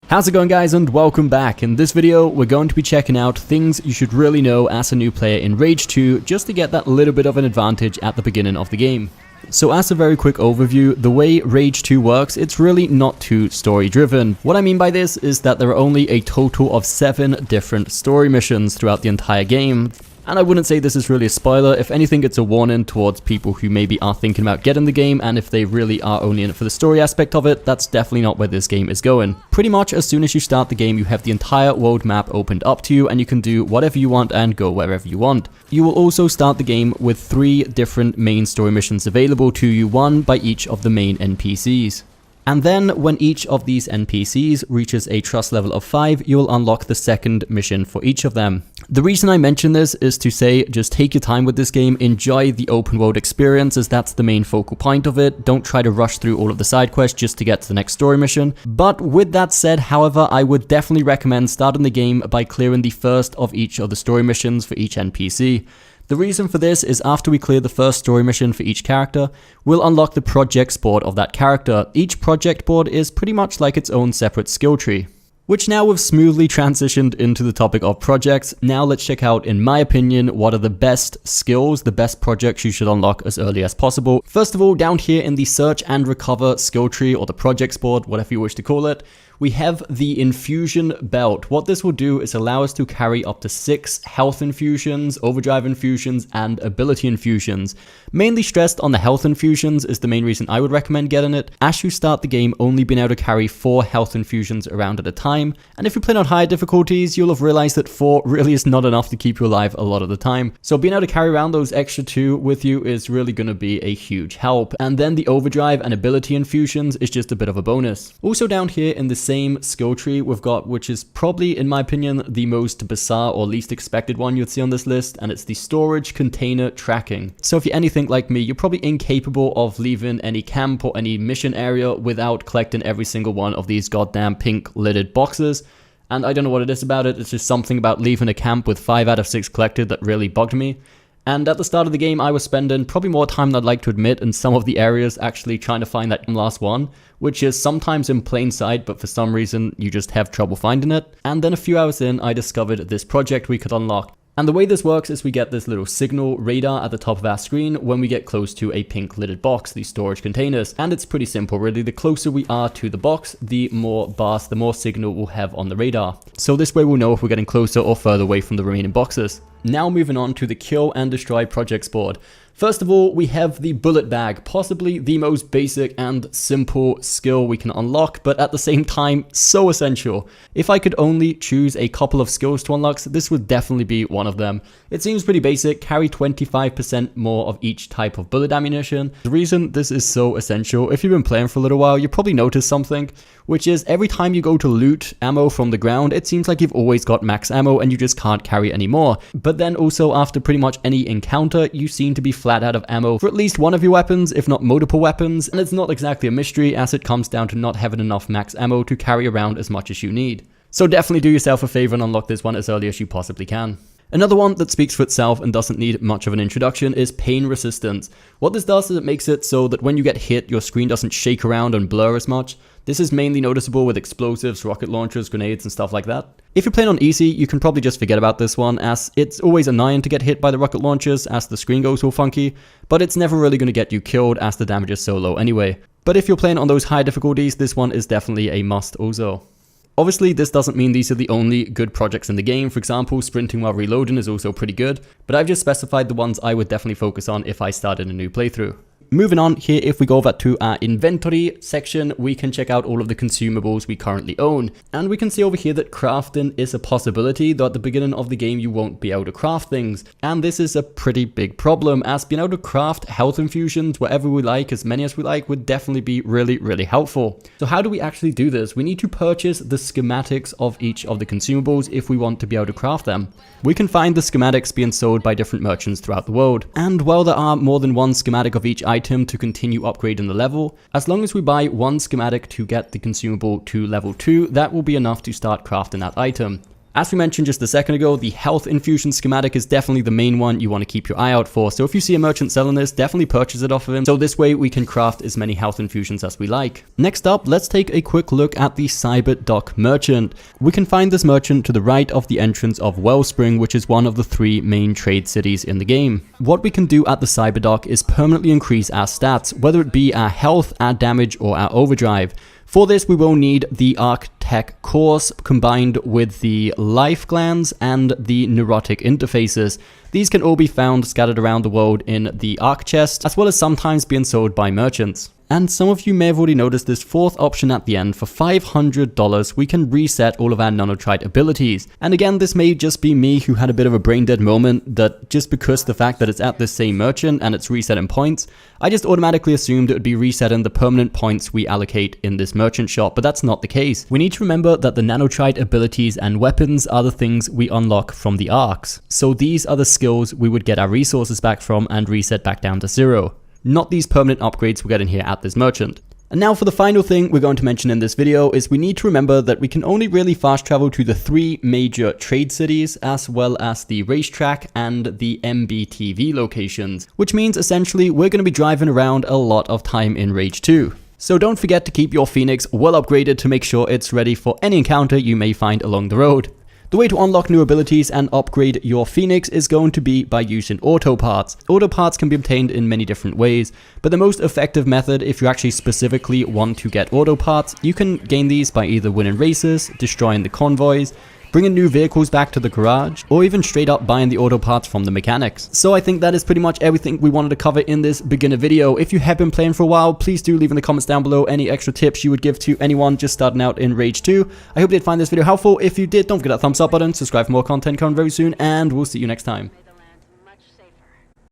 How's it going, guys, and welcome back. In this video we're going to be checking out things you should really know as a new player in Rage 2 just to get that little bit of an advantage at the beginning of the game. So as a very quick overview, the way Rage 2 works, it's really not too story driven. What I mean by this is that there are only a total of 7 different story missions throughout the entire game. And I wouldn't say this is really a spoiler. If anything, it's a warning towards people who maybe are thinking about getting the game, and if they really are only in it for the story aspect of it, that's definitely not where this game is going. Pretty much as soon as you start the game, you have the entire world map opened up to you, and you can do whatever you want and go wherever you want. You will also start the game with 3 different main story missions available to you, one by each of the main NPCs. And then when each of these NPCs reaches a trust level of 5, you'll unlock the second mission for each of them. The reason I mention this is to say just take your time with this game, enjoy the open world experience as that's the main focal point of it. Don't try to rush through all of the side quests just to get to the next story mission. But with that said, however, I would definitely recommend starting the game by clearing the first of each of the story missions for each NPC. The reason for this is after we clear the first story mission for each character, we'll unlock the projects board of that character. Each project board is pretty much like its own separate skill tree. Which now we've smoothly transitioned into the topic of projects. Now let's check out, in my opinion, what are the best skills, the best projects you should unlock as early as possible. First of all, down here in the search and recover skill tree, or the projects board, whatever you wish to call it, we have the infusion belt. What this will do is allow us to carry up to 6 health infusions, overdrive infusions, and ability infusions. Mainly stressed on the health infusions is the main reason I would recommend getting it. As you start the game, only being able to carry 4 health infusions around at a time. And if you play on higher difficulties, you'll have realized that 4 really is not enough to keep you alive a lot of the time. So being able to carry around those extra 2 with you is really going to be a huge help. And then the overdrive and ability infusions is just a bit of a bonus. Also down here in the same skill tree we've got, which is probably, in my opinion, the most bizarre or least expected one you'd see on this list, and it's the storage container tracking. So if you're anything like me, you're probably incapable of leaving any camp or any mission area without collecting every single one of these goddamn pink lidded boxes. And I don't know what it is about it, it's just something about leaving a camp with 5 out of 6 collected that really bugged me. And at the start of the game, I was spending probably more time than I'd like to admit in some of the areas actually trying to find that last one, which is sometimes in plain sight, but for some reason you just have trouble finding it. And then a few hours in, I discovered this project we could unlock. And the way this works is we get this little signal radar at the top of our screen when we get close to a pink lidded box, these storage containers. And it's pretty simple really. The closer we are to the box, the more bars, the more signal we'll have on the radar. So this way we'll know if we're getting closer or further away from the remaining boxes. Now moving on to the kill and destroy projects board. First of all, we have the bullet bag, possibly the most basic and simple skill we can unlock, but at the same time, so essential. If I could only choose a couple of skills to unlock, this would definitely be one of them. It seems pretty basic, carry 25% more of each type of bullet ammunition. The reason this is so essential, if you've been playing for a little while, you probably noticed something, which is every time you go to loot ammo from the ground, it seems like you've always got max ammo and you just can't carry any more. But then also after pretty much any encounter, you seem to be flat out of ammo for at least one of your weapons, if not multiple weapons, and it's not exactly a mystery as it comes down to not having enough max ammo to carry around as much as you need. So definitely do yourself a favor and unlock this one as early as you possibly can. Another one that speaks for itself and doesn't need much of an introduction is pain resistance. What this does is it makes it so that when you get hit, your screen doesn't shake around and blur as much. This is mainly noticeable with explosives, rocket launchers, grenades, and stuff like that. If you're playing on easy, you can probably just forget about this one, as it's always annoying to get hit by the rocket launchers as the screen goes all funky, but it's never really going to get you killed as the damage is so low anyway. But if you're playing on those high difficulties, this one is definitely a must also. Obviously, this doesn't mean these are the only good projects in the game. For example, sprinting while reloading is also pretty good, but I've just specified the ones I would definitely focus on if I started a new playthrough. Moving on here, if we go over to our inventory section, we can check out all of the consumables we currently own. And we can see over here that crafting is a possibility, though at the beginning of the game you won't be able to craft things. And this is a pretty big problem, as being able to craft health infusions wherever we like, as many as we like, would definitely be really helpful. So how do we actually do this? We need to purchase the schematics of each of the consumables if we want to be able to craft them. We can find the schematics being sold by different merchants throughout the world. And while there are more than one schematic of each item to continue upgrading the level, as long as we buy one schematic to get the consumable to level 2, that will be enough to start crafting that item. As we mentioned just a second ago, the health infusion schematic is definitely the main one you want to keep your eye out for. So if you see a merchant selling this, definitely purchase it off of him. So this way we can craft as many health infusions as we like. Next up, let's take a quick look at the Cyberdock merchant. We can find this merchant to the right of the entrance of Wellspring, which is one of the 3 main trade cities in the game. What we can do at the Cyberdock is permanently increase our stats, whether it be our health, our damage, or our overdrive. For this, we will need the Arc Tech cores combined with the life glands and the neurotic interfaces. These can all be found scattered around the world in the Arc chest, as well as sometimes being sold by merchants. And some of you may have already noticed this 4th option at the end. For $500, we can reset all of our nanotrite abilities. And again, this may just be me who had a bit of a brain dead moment, that just because the fact that it's at this same merchant and it's resetting points, I just automatically assumed it would be resetting the permanent points we allocate in this merchant shop, but that's not the case. We need to remember that the nanotrite abilities and weapons are the things we unlock from the arcs. So these are the skills we would get our resources back from and reset back down to 0. Not these permanent upgrades we're getting here at this merchant. And now for the final thing we're going to mention in this video is we need to remember that we can only really fast travel to the 3 major trade cities, as well as the racetrack and the MBTV locations, which means essentially we're going to be driving around a lot of time in Rage 2. So don't forget to keep your Phoenix well upgraded to make sure it's ready for any encounter you may find along the road. The way to unlock new abilities and upgrade your Phoenix is going to be by using auto parts. Auto parts can be obtained in many different ways, but the most effective method, if you actually specifically want to get auto parts, you can gain these by either winning races, destroying the convoys, bringing new vehicles back to the garage, or even straight up buying the auto parts from the mechanics. So I think that is pretty much everything we wanted to cover in this beginner video. If you have been playing for a while, please do leave in the comments down below any extra tips you would give to anyone just starting out in Rage 2. I hope you did find this video helpful. If you did, don't forget that thumbs up button, subscribe for more content coming very soon, and we'll see you next time.